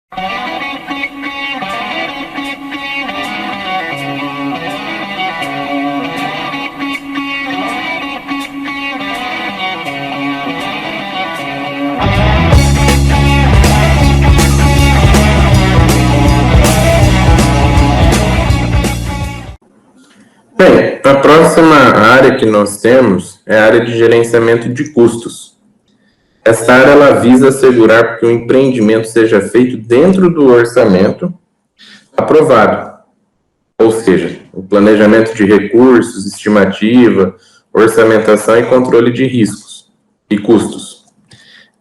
Bem, a próxima área que nós temos é a área de gerenciamento de custos. Essa área ela visa assegurar que o empreendimento seja feito dentro do orçamento aprovado, ou seja, o planejamento de recursos, estimativa, orçamentação e controle de riscos e custos.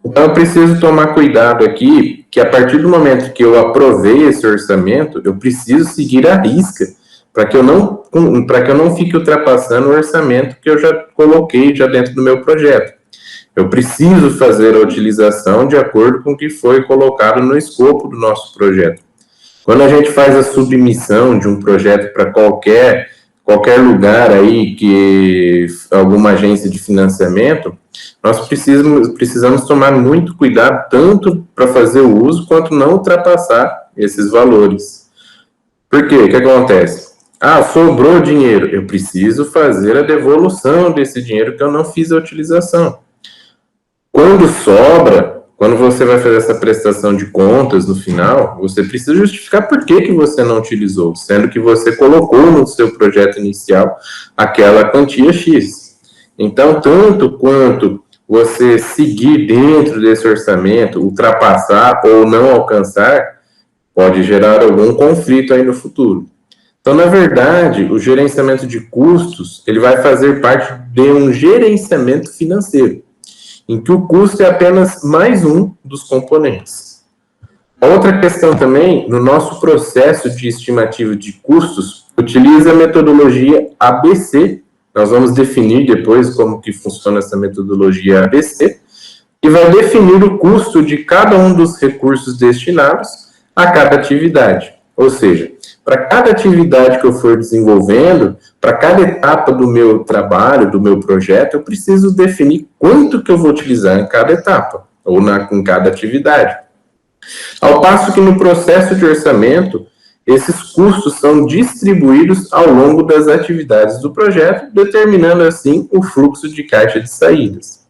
Então, eu preciso tomar cuidado aqui que a partir do momento que eu aprovei esse orçamento, eu preciso seguir à risca para que eu não fique ultrapassando o orçamento que eu já coloquei já dentro do meu projeto. Eu preciso fazer a utilização de acordo com o que foi colocado no escopo do nosso projeto. Quando a gente faz a submissão de um projeto para qualquer lugar aí, que alguma agência de financiamento, nós precisamos tomar muito cuidado, tanto para fazer o uso, quanto não ultrapassar esses valores. Por quê? O que acontece? Sobrou dinheiro. Eu preciso fazer a devolução desse dinheiro que eu não fiz a utilização. Quando sobra, quando você vai fazer essa prestação de contas no final, você precisa justificar por que você não utilizou, sendo que você colocou no seu projeto inicial aquela quantia X. Então, tanto quanto você seguir dentro desse orçamento, ultrapassar ou não alcançar, pode gerar algum conflito aí no futuro. Então, na verdade, o gerenciamento de custos, ele vai fazer parte de um gerenciamento financeiro, em que o custo é apenas mais um dos componentes. Outra questão também, no nosso processo de estimativa de custos, utiliza a metodologia ABC. Nós vamos definir depois como que funciona essa metodologia ABC, que vai definir o custo de cada um dos recursos destinados a cada atividade. Ou seja, para cada atividade que eu for desenvolvendo, para cada etapa do meu trabalho, do meu projeto, eu preciso definir quanto que eu vou utilizar em cada etapa, ou em cada atividade. Ao passo que no processo de orçamento, esses custos são distribuídos ao longo das atividades do projeto, determinando assim o fluxo de caixa de saídas.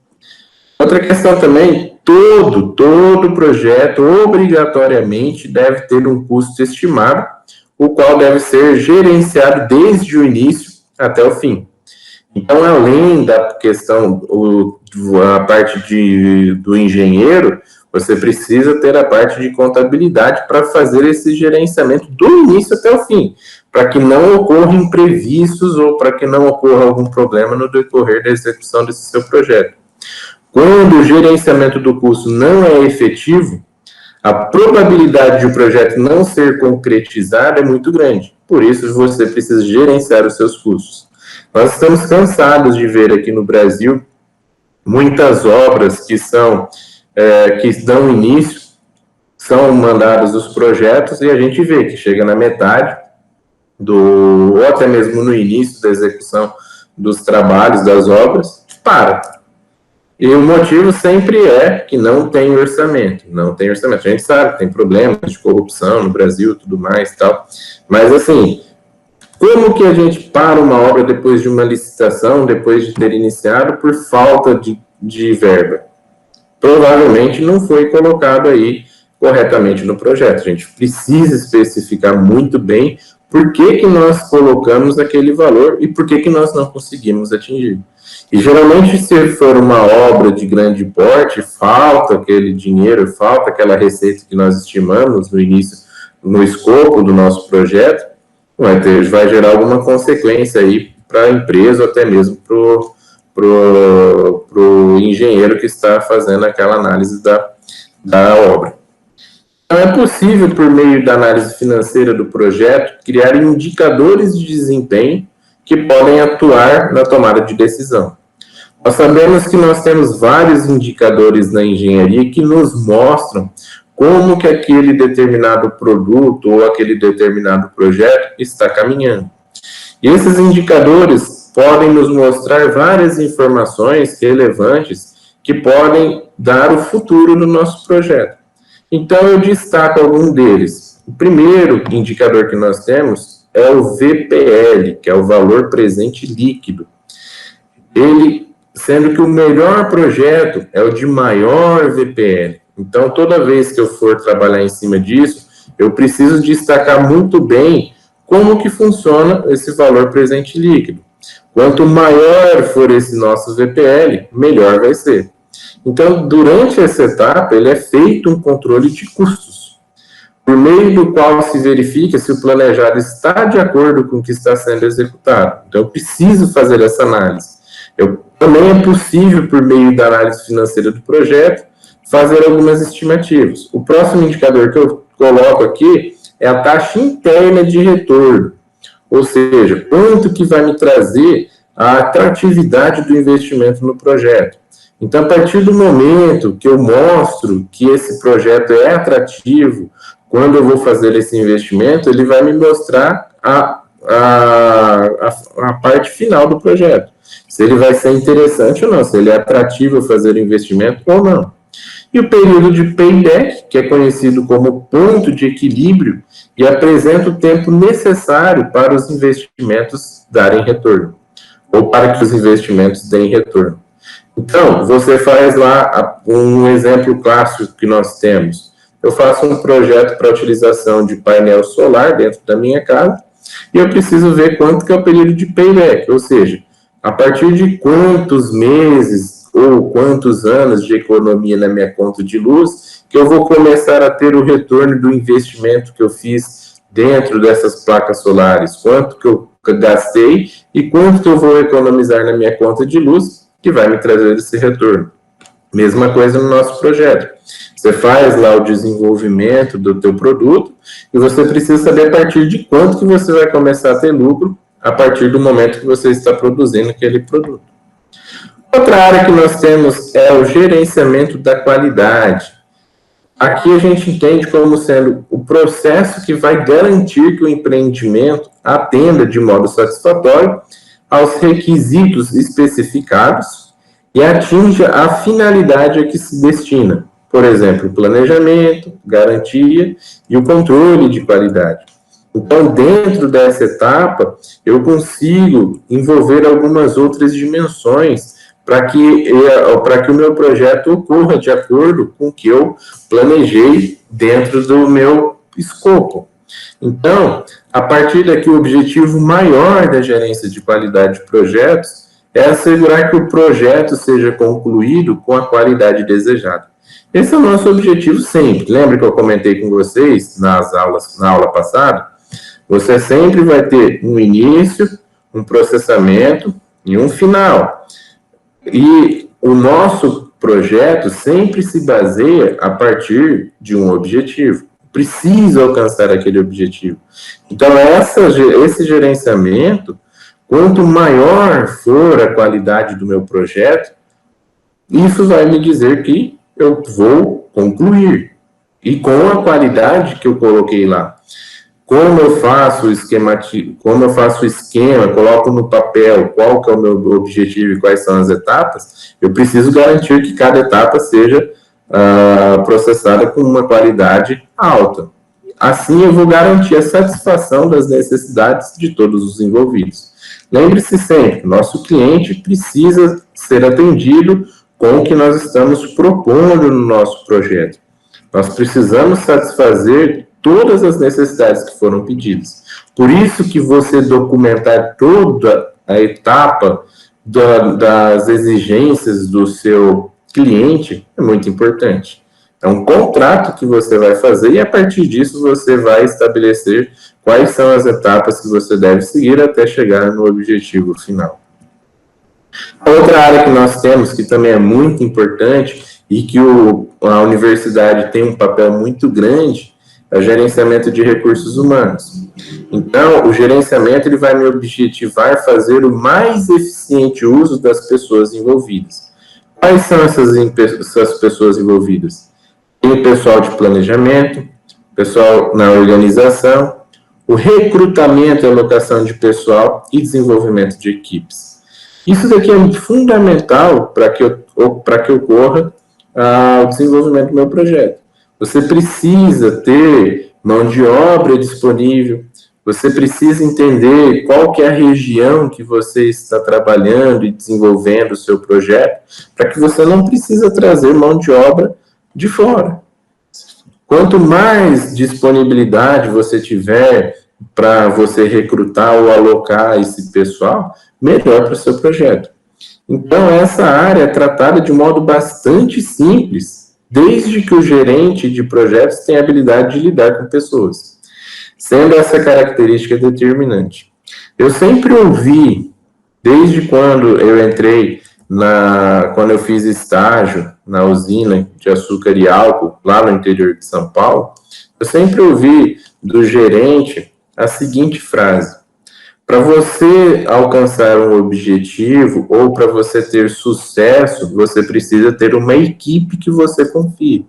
Outra questão também, todo projeto obrigatoriamente deve ter um custo estimado, o qual deve ser gerenciado desde o início até o fim. Então, além da questão, a parte do engenheiro, você precisa ter a parte de contabilidade para fazer esse gerenciamento do início até o fim, para que não ocorram imprevistos ou para que não ocorra algum problema no decorrer da execução desse seu projeto. Quando o gerenciamento do custo não é efetivo, a probabilidade de o projeto não ser concretizado é muito grande. Por isso, você precisa gerenciar os seus custos. Nós estamos cansados de ver aqui no Brasil muitas obras que dão início, são mandados os projetos e a gente vê que chega na metade ou até mesmo no início da execução dos trabalhos, das obras, para. E o motivo sempre é que não tem orçamento. Não tem orçamento. A gente sabe que tem problemas de corrupção no Brasil e tudo mais e tal. Mas, assim, como que a gente para uma obra depois de uma licitação, depois de ter iniciado, por falta de verba? Provavelmente não foi colocado aí corretamente no projeto. A gente precisa especificar muito bem por que nós colocamos aquele valor e por que nós não conseguimos atingir. E geralmente, se for uma obra de grande porte, falta aquele dinheiro, falta aquela receita que nós estimamos no início, no escopo do nosso projeto, vai gerar alguma consequência aí para a empresa ou até mesmo para o engenheiro que está fazendo aquela análise da obra. Então, é possível, por meio da análise financeira do projeto, criar indicadores de desempenho que podem atuar na tomada de decisão. Nós sabemos que nós temos vários indicadores na engenharia que nos mostram como que aquele determinado produto ou aquele determinado projeto está caminhando. E esses indicadores podem nos mostrar várias informações relevantes que podem dar o futuro no nosso projeto. Então, eu destaco algum deles. O primeiro indicador que nós temos é o VPL, que é o valor presente líquido. Ele, sendo que o melhor projeto é o de maior VPL. Então, toda vez que eu for trabalhar em cima disso, eu preciso destacar muito bem como que funciona esse valor presente líquido. Quanto maior for esse nosso VPL, melhor vai ser. Então, durante essa etapa, ele é feito um controle de custos, por meio do qual se verifica se o planejado está de acordo com o que está sendo executado. Então, eu preciso fazer essa análise. Também é possível, por meio da análise financeira do projeto, fazer algumas estimativas. O próximo indicador que eu coloco aqui é a taxa interna de retorno, ou seja, quanto que vai me trazer a atratividade do investimento no projeto. Então, a partir do momento que eu mostro que esse projeto é atrativo, quando eu vou fazer esse investimento, ele vai me mostrar a parte final do projeto. Se ele vai ser interessante ou não, se ele é atrativo fazer o investimento ou não. E o período de payback, que é conhecido como ponto de equilíbrio, e apresenta o tempo necessário para os investimentos darem retorno, ou para que os investimentos deem retorno. Então, você faz lá um exemplo clássico que nós temos. Eu faço um projeto para utilização de painel solar dentro da minha casa, e eu preciso ver quanto que é o período de payback, ou seja, a partir de quantos meses ou quantos anos de economia na minha conta de luz que eu vou começar a ter o retorno do investimento que eu fiz dentro dessas placas solares, quanto que eu gastei e quanto que eu vou economizar na minha conta de luz que vai me trazer esse retorno. Mesma coisa no nosso projeto. Você faz lá o desenvolvimento do teu produto e você precisa saber a partir de quanto que você vai começar a ter lucro a partir do momento que você está produzindo aquele produto. Outra área que nós temos é o gerenciamento da qualidade. Aqui a gente entende como sendo o processo que vai garantir que o empreendimento atenda de modo satisfatório aos requisitos especificados e atinja a finalidade a que se destina. Por exemplo, planejamento, garantia e o controle de qualidade. Então, dentro dessa etapa, eu consigo envolver algumas outras dimensões para que o meu projeto ocorra de acordo com o que eu planejei dentro do meu escopo. Então, a partir daqui, o objetivo maior da gerência de qualidade de projetos é assegurar que o projeto seja concluído com a qualidade desejada. Esse é o nosso objetivo sempre. Lembra que eu comentei com vocês na aula passada? Você sempre vai ter um início, um processamento e um final. E o nosso projeto sempre se baseia a partir de um objetivo. Preciso alcançar aquele objetivo. Então, esse gerenciamento, quanto maior for a qualidade do meu projeto, isso vai me dizer que eu vou concluir. E com a qualidade que eu coloquei lá. Como eu faço o esquema, coloco no papel qual que é o meu objetivo e quais são as etapas, eu preciso garantir que cada etapa seja processada com uma qualidade alta. Assim, eu vou garantir a satisfação das necessidades de todos os envolvidos. Lembre-se sempre, nosso cliente precisa ser atendido com o que nós estamos propondo no nosso projeto. Nós precisamos satisfazer todas as necessidades que foram pedidas. Por isso que você documentar toda a etapa das exigências do seu cliente é muito importante. É um contrato que você vai fazer e, a partir disso, você vai estabelecer quais são as etapas que você deve seguir até chegar no objetivo final. A outra área que nós temos, que também é muito importante e que a universidade tem um papel muito grande, é o gerenciamento de recursos humanos. Então, o gerenciamento ele vai me objetivar fazer o mais eficiente uso das pessoas envolvidas. Quais são essas pessoas envolvidas? Tem o pessoal de planejamento, pessoal na organização, o recrutamento e alocação de pessoal e desenvolvimento de equipes. Isso daqui é fundamental para que ocorra o desenvolvimento do meu projeto. você precisa ter mão de obra disponível, você precisa entender qual que é a região que você está trabalhando e desenvolvendo o seu projeto, para que você não precisa trazer mão de obra de fora. Quanto mais disponibilidade você tiver para você recrutar ou alocar esse pessoal, melhor para o seu projeto. Então, essa área é tratada de modo bastante simples, desde que o gerente de projetos tenha habilidade de lidar com pessoas, sendo essa característica determinante. Eu sempre ouvi, desde quando eu entrei, quando eu fiz estágio na usina de açúcar e álcool, lá no interior de São Paulo, eu sempre ouvi do gerente a seguinte frase: para você alcançar um objetivo ou para você ter sucesso, você precisa ter uma equipe que você confie.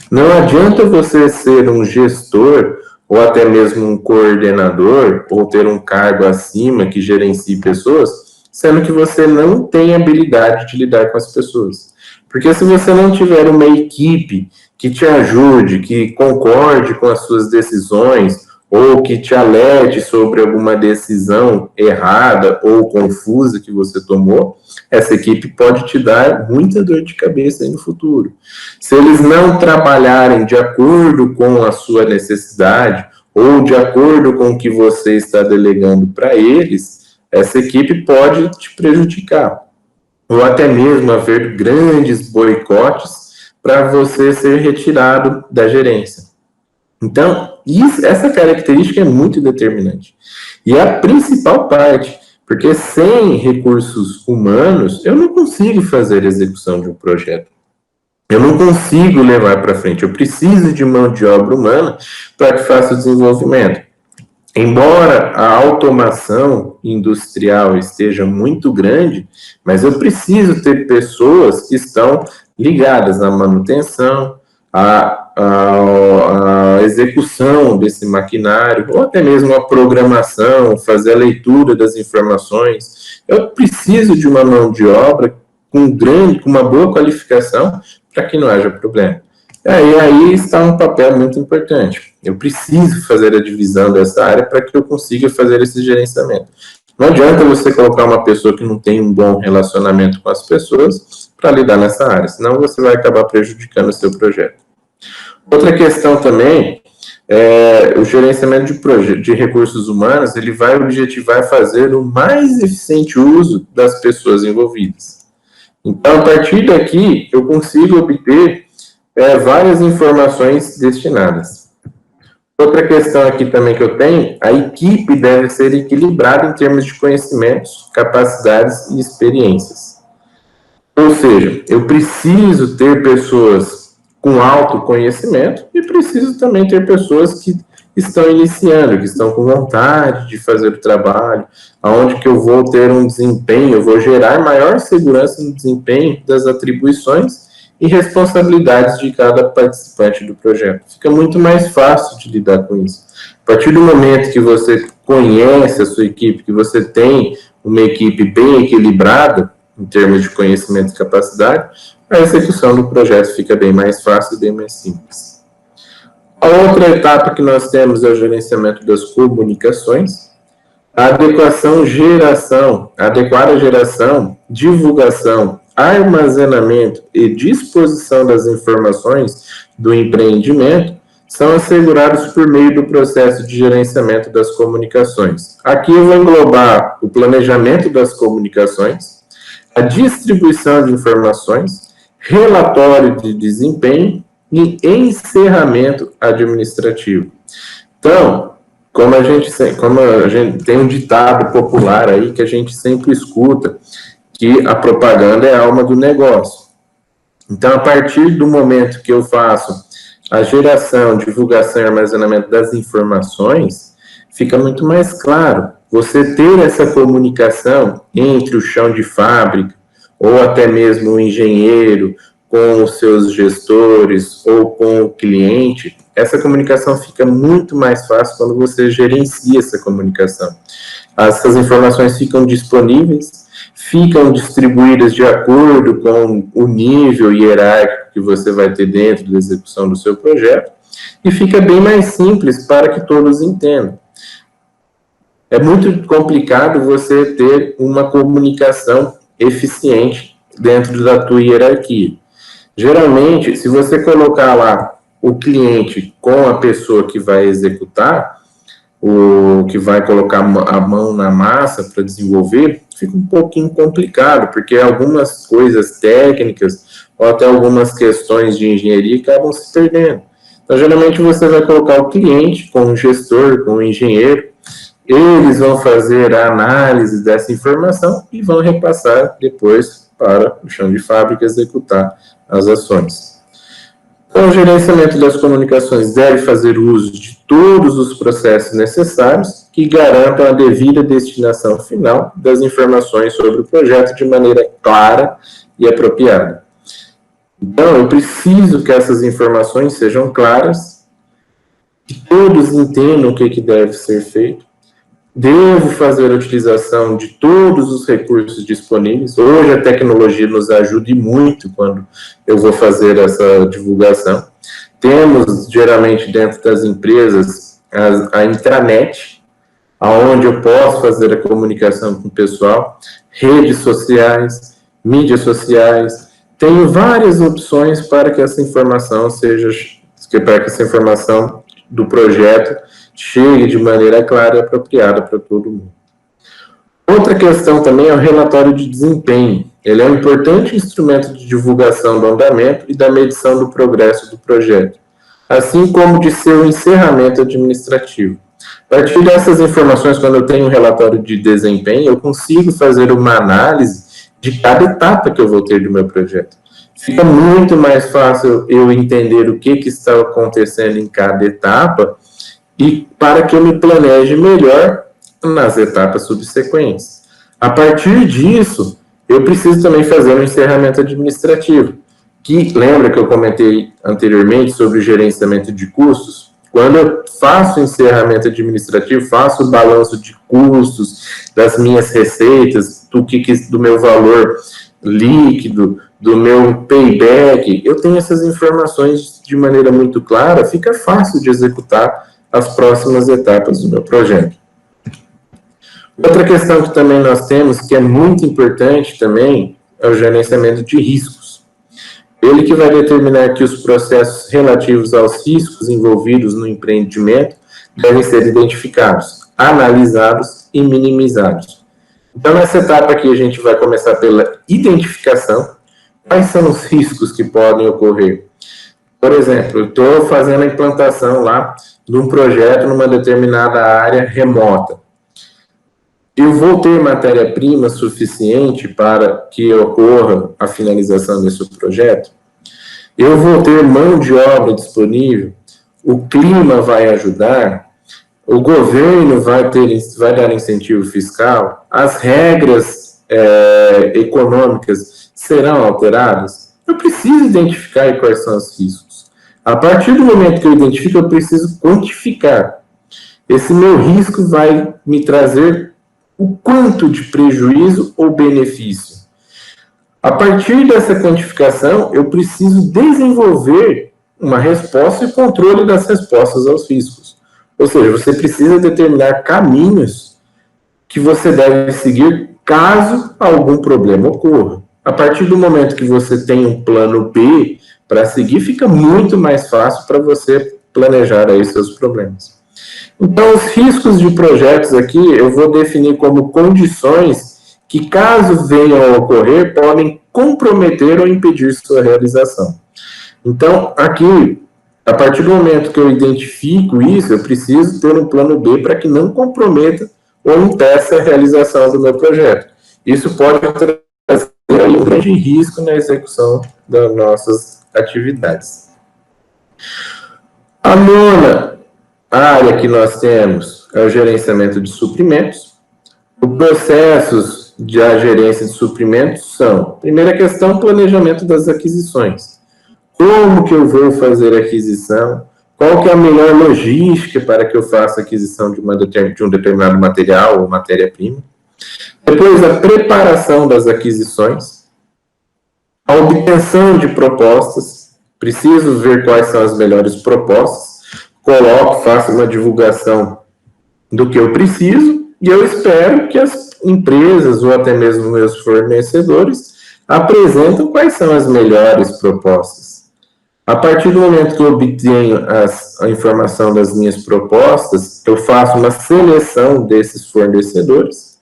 Não adianta você ser um gestor ou até mesmo um coordenador ou ter um cargo acima que gerencie pessoas, sendo que você não tem habilidade de lidar com as pessoas. Porque se você não tiver uma equipe que te ajude, que concorde com as suas decisões, ou que te alerte sobre alguma decisão errada ou confusa que você tomou, essa equipe pode te dar muita dor de cabeça aí no futuro. Se eles não trabalharem de acordo com a sua necessidade ou de acordo com o que você está delegando para eles, essa equipe pode te prejudicar. Ou até mesmo haver grandes boicotes para você ser retirado da gerência. Então, essa característica é muito determinante. E é a principal parte, porque sem recursos humanos, eu não consigo fazer a execução de um projeto. Eu não consigo levar para frente. Eu preciso de mão de obra humana para que faça o desenvolvimento. Embora a automação industrial esteja muito grande, mas eu preciso ter pessoas que estão ligadas à manutenção, a execução desse maquinário, ou até mesmo a programação, fazer a leitura das informações. Eu preciso de uma mão de obra com uma boa qualificação para que não haja problema. E aí está um papel muito importante. Eu preciso fazer a divisão dessa área para que eu consiga fazer esse gerenciamento. Não adianta você colocar uma pessoa que não tem um bom relacionamento com as pessoas para lidar nessa área, senão você vai acabar prejudicando o seu projeto. Outra questão também é o gerenciamento de recursos humanos, ele vai objetivar fazer o mais eficiente uso das pessoas envolvidas. Então, a partir daqui, eu consigo obter várias informações destinadas. Outra questão aqui também que eu tenho, a equipe deve ser equilibrada em termos de conhecimentos, capacidades e experiências. Ou seja, eu preciso ter pessoas com alto conhecimento e preciso também ter pessoas que estão iniciando, que estão com vontade de fazer o trabalho, aonde que eu vou ter um desempenho, eu vou gerar maior segurança no desempenho das atribuições e responsabilidades de cada participante do projeto. Fica muito mais fácil de lidar com isso. A partir do momento que você conhece a sua equipe, que você tem uma equipe bem equilibrada, em termos de conhecimento e capacidade, a execução do projeto fica bem mais fácil e bem mais simples. A outra etapa que nós temos é o gerenciamento das comunicações, a adequada geração, divulgação, armazenamento e disposição das informações do empreendimento são assegurados por meio do processo de gerenciamento das comunicações. Aqui eu vou englobar o planejamento das comunicações, a distribuição de informações, relatório de desempenho e encerramento administrativo. Então, como a gente tem um ditado popular aí que a gente sempre escuta, que a propaganda é a alma do negócio. Então, a partir do momento que eu faço a geração, divulgação e armazenamento das informações, fica muito mais claro. Você ter essa comunicação entre o chão de fábrica, ou até mesmo o engenheiro, com os seus gestores ou com o cliente, essa comunicação fica muito mais fácil quando você gerencia essa comunicação. Essas informações ficam disponíveis, ficam distribuídas de acordo com o nível hierárquico que você vai ter dentro da execução do seu projeto, e fica bem mais simples para que todos entendam. É muito complicado você ter uma comunicação eficiente dentro da tua hierarquia. Geralmente, se você colocar lá o cliente com a pessoa que vai executar, o que vai colocar a mão na massa para desenvolver, fica um pouquinho complicado, porque algumas coisas técnicas ou até algumas questões de engenharia acabam se perdendo. Então, geralmente, você vai colocar o cliente com o gestor, com o engenheiro, eles vão fazer a análise dessa informação e vão repassar depois para o chão de fábrica executar as ações. Então, o gerenciamento das comunicações deve fazer uso de todos os processos necessários que garantam a devida destinação final das informações sobre o projeto de maneira clara e apropriada. Então, eu preciso que essas informações sejam claras, que todos entendam o que deve ser feito. Devo fazer a utilização de todos os recursos disponíveis. Hoje a tecnologia nos ajuda muito quando eu vou fazer essa divulgação. Temos, geralmente, dentro das empresas, a intranet, onde eu posso fazer a comunicação com o pessoal, redes sociais, mídias sociais. Tenho várias opções para que essa informação do projeto chegue de maneira clara e apropriada para todo mundo. Outra questão também é o relatório de desempenho. Ele é um importante instrumento de divulgação do andamento e da medição do progresso do projeto, assim como de seu encerramento administrativo. A partir dessas informações, quando eu tenho um relatório de desempenho, eu consigo fazer uma análise de cada etapa que eu vou ter do meu projeto. Fica muito mais fácil eu entender o que está acontecendo em cada etapa e para que eu me planeje melhor nas etapas subsequentes. A partir disso, eu preciso também fazer um encerramento administrativo, que lembra que eu comentei anteriormente sobre o gerenciamento de custos? Quando eu faço o encerramento administrativo, faço o balanço de custos, das minhas receitas, do meu valor líquido, do meu payback, eu tenho essas informações de maneira muito clara, fica fácil de executar as próximas etapas do meu projeto. Outra questão que também nós temos, que é muito importante também, é o gerenciamento de riscos. Ele que vai determinar que os processos relativos aos riscos envolvidos no empreendimento devem ser identificados, analisados e minimizados. Então, nessa etapa aqui, a gente vai começar pela identificação. Quais são os riscos que podem ocorrer? Por exemplo, eu estou fazendo a implantação lá de um projeto numa determinada área remota. Eu vou ter matéria-prima suficiente para que ocorra a finalização desse projeto? Eu vou ter mão de obra disponível? O clima vai ajudar? O governo vai dar incentivo fiscal? As regras econômicas serão alteradas? Eu preciso identificar quais são os riscos. A partir do momento que eu identifico, eu preciso quantificar. Esse meu risco vai me trazer o quanto de prejuízo ou benefício. A partir dessa quantificação, eu preciso desenvolver uma resposta e controle das respostas aos riscos. Ou seja, você precisa determinar caminhos que você deve seguir caso algum problema ocorra. A partir do momento que você tem um plano B para seguir, fica muito mais fácil para você planejar aí seus problemas. Então, os riscos de projetos aqui, eu vou definir como condições que, caso venham a ocorrer, podem comprometer ou impedir sua realização. Então, aqui, a partir do momento que eu identifico isso, eu preciso ter um plano B para que não comprometa ou impeça a realização do meu projeto. Isso pode trazer um grande risco na execução das nossas atividades. A nona área que nós temos é o gerenciamento de suprimentos. Os processos da gerência de suprimentos são, primeira questão, planejamento das aquisições. Como que eu vou fazer a aquisição? Qual que é a melhor logística para que eu faça a aquisição de um determinado material ou matéria-prima? Depois, a preparação das aquisições, a obtenção de propostas, preciso ver quais são as melhores propostas, faço uma divulgação do que eu preciso e eu espero que as empresas ou até mesmo meus fornecedores apresentem quais são as melhores propostas. A partir do momento que eu obtenho a informação das minhas propostas, eu faço uma seleção desses fornecedores,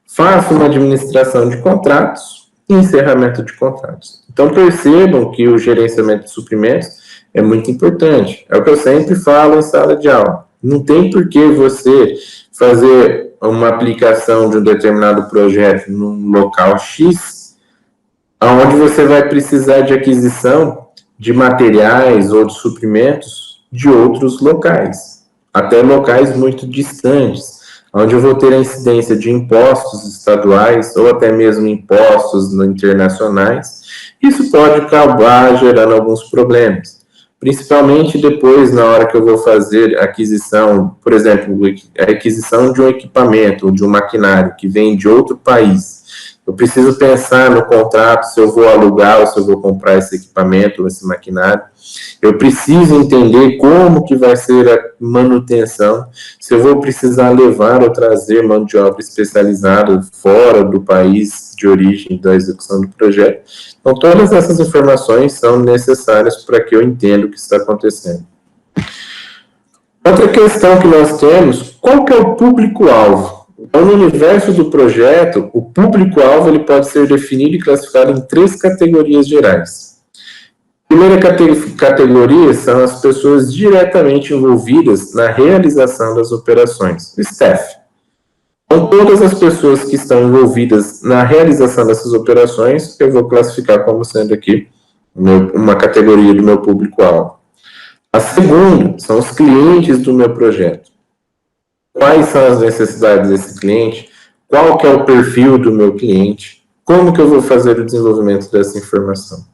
faço uma administração de contratos e encerramento de contratos. Então, percebam que o gerenciamento de suprimentos é muito importante. É o que eu sempre falo em sala de aula. Não tem por que você fazer uma aplicação de um determinado projeto num local X, onde você vai precisar de aquisição de materiais ou de suprimentos de outros locais, até locais muito distantes, onde eu vou ter a incidência de impostos estaduais ou até mesmo impostos internacionais. Isso pode acabar gerando alguns problemas, principalmente depois, na hora que eu vou fazer a aquisição, por exemplo, a aquisição de um equipamento ou de um maquinário que vem de outro país. Eu preciso pensar no contrato, se eu vou alugar ou se eu vou comprar esse equipamento ou esse maquinário. Eu preciso entender como que vai ser a manutenção, se eu vou precisar levar ou trazer mão de obra especializada fora do país de origem da execução do projeto. Então, todas essas informações são necessárias para que eu entenda o que está acontecendo. Outra questão que nós temos, qual que é o público-alvo? Então, no universo do projeto, o público-alvo ele pode ser definido e classificado em 3 categorias gerais. A primeira categoria são as pessoas diretamente envolvidas na realização das operações, o staff. Então, todas as pessoas que estão envolvidas na realização dessas operações, eu vou classificar como sendo aqui uma categoria do meu público-alvo. A segunda são os clientes do meu projeto. Quais são as necessidades desse cliente? Qual que é o perfil do meu cliente? Como que eu vou fazer o desenvolvimento dessa informação?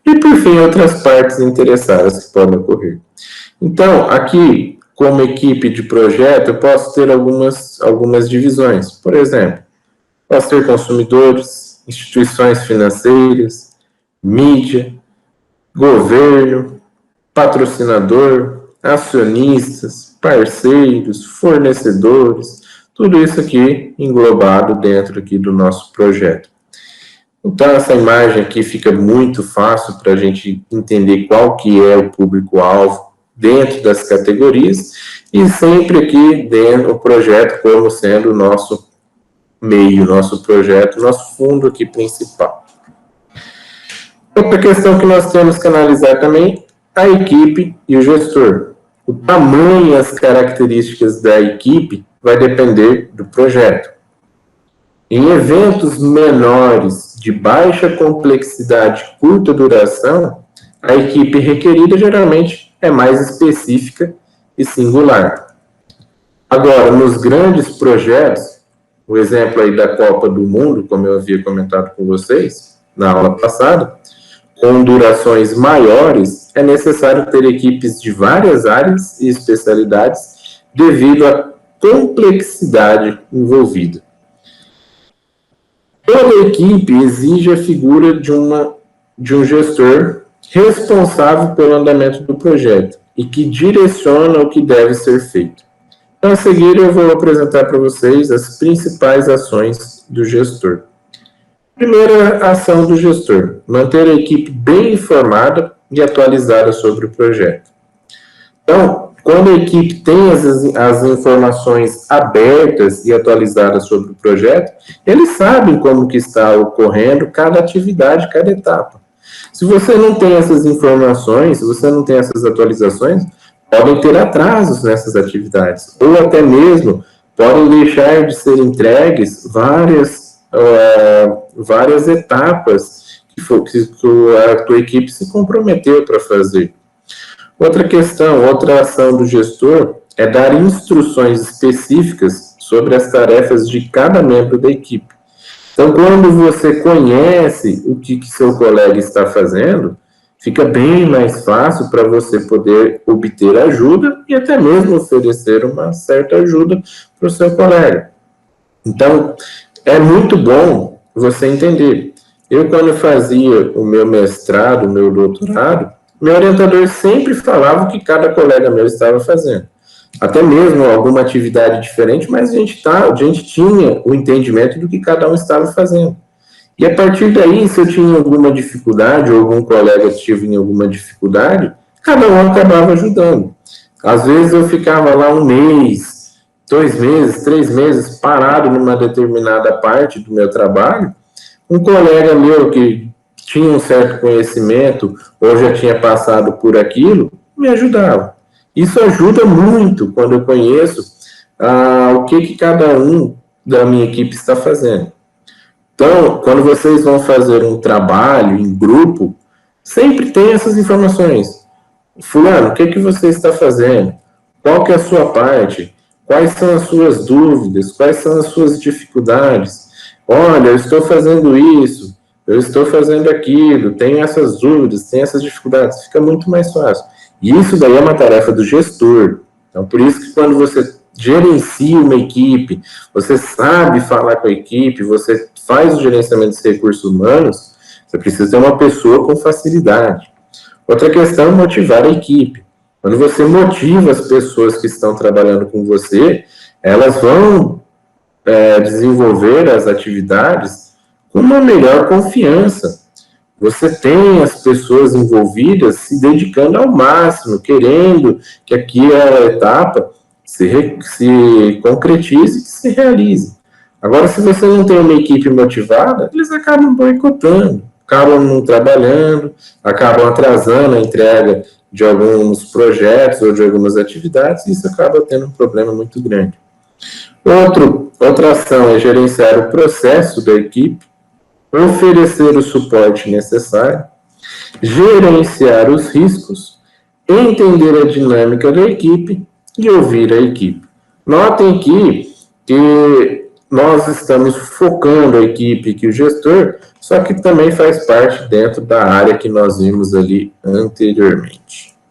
E, por fim, outras partes interessadas que podem ocorrer. Então, aqui, como equipe de projeto, eu posso ter algumas divisões. Por exemplo, posso ter consumidores, instituições financeiras, mídia, governo, patrocinador, acionistas, parceiros, fornecedores, tudo isso aqui englobado dentro aqui do nosso projeto. Então, essa imagem aqui fica muito fácil para a gente entender qual que é o público-alvo dentro das categorias e sempre aqui dentro do projeto como sendo o nosso meio, nosso projeto, nosso fundo aqui principal. Outra questão que nós temos que analisar também, a equipe e o gestor. O tamanho e as características da equipe vai depender do projeto. Em eventos menores, de baixa complexidade, curta duração, a equipe requerida geralmente é mais específica e singular. Agora, nos grandes projetos, o exemplo aí da Copa do Mundo, como eu havia comentado com vocês na aula passada, com durações maiores, é necessário ter equipes de várias áreas e especialidades devido à complexidade envolvida. Toda equipe exige a figura de um gestor responsável pelo andamento do projeto e que direciona o que deve ser feito. Então, a seguir, eu vou apresentar para vocês as principais ações do gestor. Primeira ação do gestor, manter a equipe bem informada e atualizada sobre o projeto. Então, quando a equipe tem as informações abertas e atualizadas sobre o projeto, eles sabem como que está ocorrendo cada atividade, cada etapa. Se você não tem essas informações, se você não tem essas atualizações, podem ter atrasos nessas atividades, ou até mesmo podem deixar de ser entregues várias etapas que a tua equipe se comprometeu para fazer. Outra ação do gestor é dar instruções específicas sobre as tarefas de cada membro da equipe. Então, quando você conhece o que seu colega está fazendo, fica bem mais fácil para você poder obter ajuda e até mesmo oferecer uma certa ajuda para o seu colega. Então, é muito bom você entender. Eu, quando fazia o meu mestrado, o meu doutorado, meu orientador sempre falava o que cada colega meu estava fazendo. Até mesmo alguma atividade diferente, mas a gente tinha o entendimento do que cada um estava fazendo. E a partir daí, se eu tinha alguma dificuldade, ou algum colega tinha alguma dificuldade, cada um acabava ajudando. Às vezes eu ficava lá 1 mês, 2 meses, 3 meses, parado numa determinada parte do meu trabalho. Um colega meu que tinha um certo conhecimento, ou já tinha passado por aquilo, me ajudava. Isso ajuda muito quando eu conheço o que cada um da minha equipe está fazendo. Então, quando vocês vão fazer um trabalho em grupo, sempre tem essas informações. Fulano, o que você está fazendo? Qual que é a sua parte? Quais são as suas dúvidas? Quais são as suas dificuldades? Olha, eu estou fazendo isso, eu estou fazendo aquilo, tenho essas dúvidas, tenho essas dificuldades. Fica muito mais fácil. E isso daí é uma tarefa do gestor. Então, por isso que quando você gerencia uma equipe, você sabe falar com a equipe, você faz o gerenciamento de recursos humanos, você precisa ter uma pessoa com facilidade. Outra questão é motivar a equipe. Quando você motiva as pessoas que estão trabalhando com você, elas vão desenvolver as atividades com uma melhor confiança. Você tem as pessoas envolvidas se dedicando ao máximo, querendo que aquela etapa se concretize e que se realize. Agora, se você não tem uma equipe motivada, eles acabam boicotando, acabam não trabalhando, acabam atrasando a entrega de alguns projetos ou de algumas atividades, e isso acaba tendo um problema muito grande. Outra ação é gerenciar o processo da equipe, oferecer o suporte necessário, gerenciar os riscos, entender a dinâmica da equipe e ouvir a equipe. Notem que nós estamos focando a equipe, que o gestor, só que também faz parte dentro da área que nós vimos ali anteriormente.